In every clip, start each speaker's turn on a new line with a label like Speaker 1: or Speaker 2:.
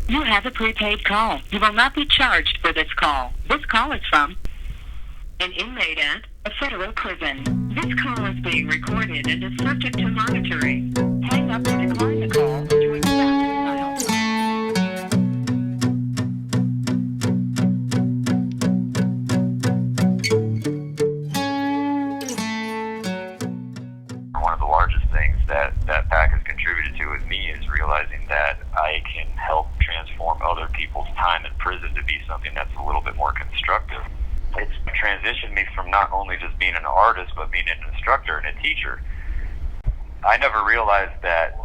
Speaker 1: You have a prepaid call. You will not be charged for this call. This call is from an inmate at a federal prison. This call is being recorded and is subject to monitoring. Hang up or decline the call to accept dial.
Speaker 2: One of the largest things that PAC has contributed to with me is realizing that I can help transform other people's time in prison to be something that's a little bit more constructive. It's transitioned me from not only just being an artist, but being an instructor and a teacher. I never realized that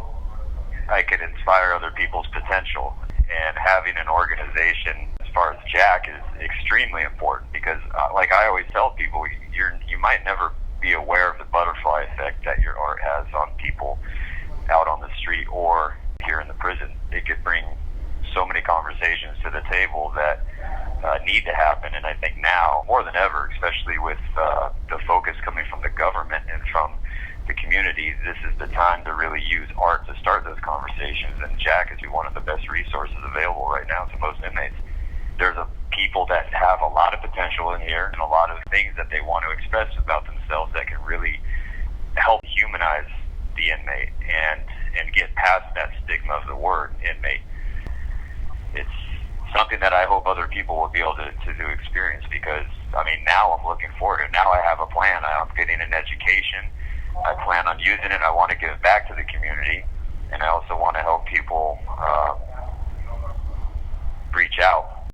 Speaker 2: I could inspire other people's potential, and having an organization as far as Jack is extremely important because, like I always tell people, you might never be aware of the butterfly effect that your art has on people out on the street or here in the prison. It could bring so many conversations to the table that need to happen, and I think now more than ever, especially with the focus coming from the government and from the community, this is the time to really use art to start those conversations, and Jack is one of the best resources available right now to most inmates. There's people that have a lot of potential in here and a lot of things that they want to express about themselves that can really help humanize the inmate and get past that stigma of the word inmate. It's something that I hope other people will be able to experience because, I mean, now I'm looking forward to it. Now I have a plan. I'm getting an education. I plan on using it. I want to give it back to the community, and I also want to help people reach out.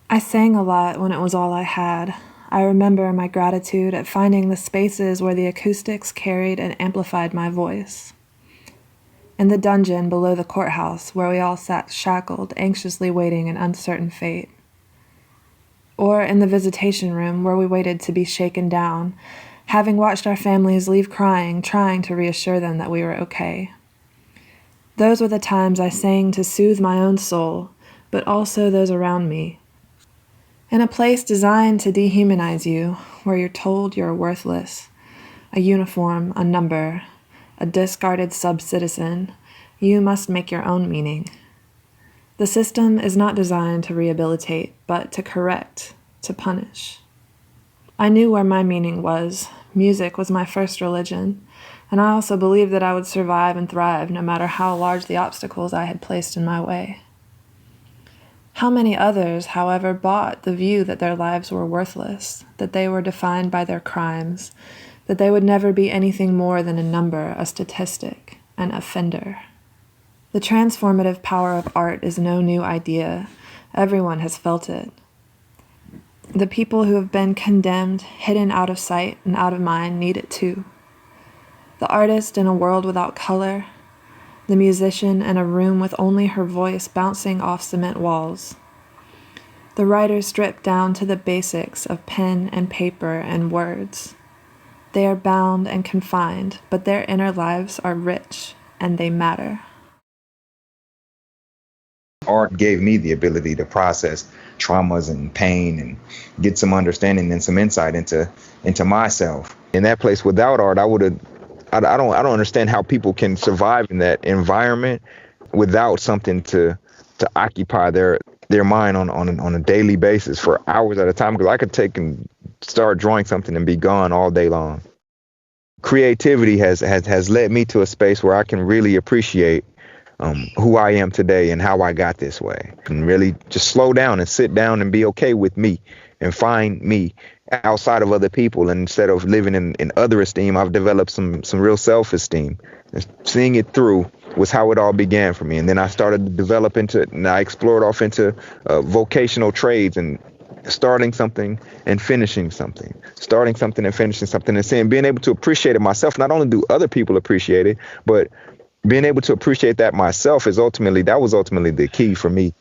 Speaker 3: I sang a lot when it was all I had. I remember my gratitude at finding the spaces where the acoustics carried and amplified my voice. In the dungeon below the courthouse where we all sat shackled, anxiously waiting an uncertain fate. Or in the visitation room where we waited to be shaken down, having watched our families leave crying, trying to reassure them that we were okay. Those were the times I sang to soothe my own soul, but also those around me. In a place designed to dehumanize you, where you're told you're worthless, a uniform, a number, a discarded sub-citizen, you must make your own meaning. The system is not designed to rehabilitate, but to correct, to punish. I knew where my meaning was. Music was my first religion, and I also believed that I would survive and thrive no matter how large the obstacles I had placed in my way. How many others, however, bought the view that their lives were worthless, that they were defined by their crimes, that they would never be anything more than a number, a statistic, an offender. The transformative power of art is no new idea. Everyone has felt it. The people who have been condemned, hidden out of sight and out of mind, need it too. The artist in a world without color, the musician in a room with only her voice bouncing off cement walls. The writer stripped down to the basics of pen and paper and words. They are bound and confined, but their inner lives are rich, and they matter.
Speaker 4: Art gave me the ability to process traumas and pain and get some understanding and some insight into myself. In that place without art, I don't understand how people can survive in that environment without something to occupy their mind on a daily basis for hours at a time, because I could take and start drawing something and be gone all day long. Creativity has led me to a space where I can really appreciate who I am today and how I got this way, and really just slow down and sit down and be okay with me and find me outside of other people. And instead of living in other esteem, I've developed some real self-esteem. And seeing it through was how it all began for me. And then I started to develop and I explored off into vocational trades and starting something and finishing something, and being able to appreciate it myself. Not only do other people appreciate it, but being able to appreciate that myself was ultimately the key for me.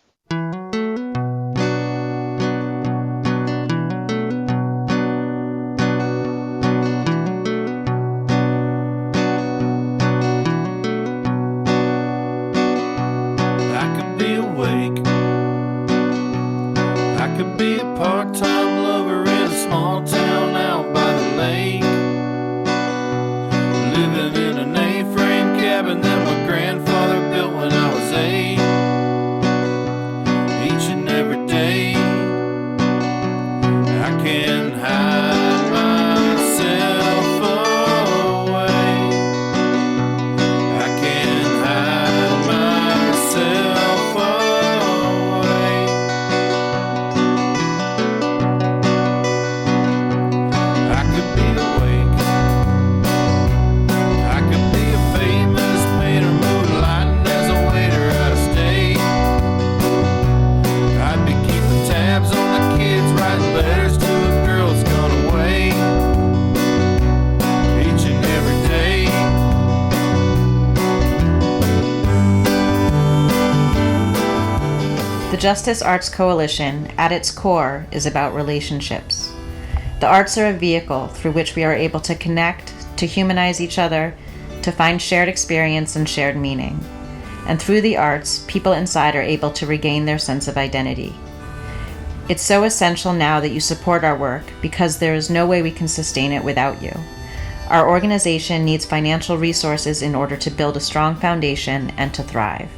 Speaker 5: I could be awake. I could be a part-time lover in a small town out by the lake, living in an A-frame cabin that my grandfather built when I
Speaker 6: Justice Arts Coalition, at its core, is about relationships. The arts are a vehicle through which we are able to connect, to humanize each other, to find shared experience and shared meaning. And through the arts, people inside are able to regain their sense of identity. It's so essential now that you support our work because there is no way we can sustain it without you. Our organization needs financial resources in order to build a strong foundation and to thrive.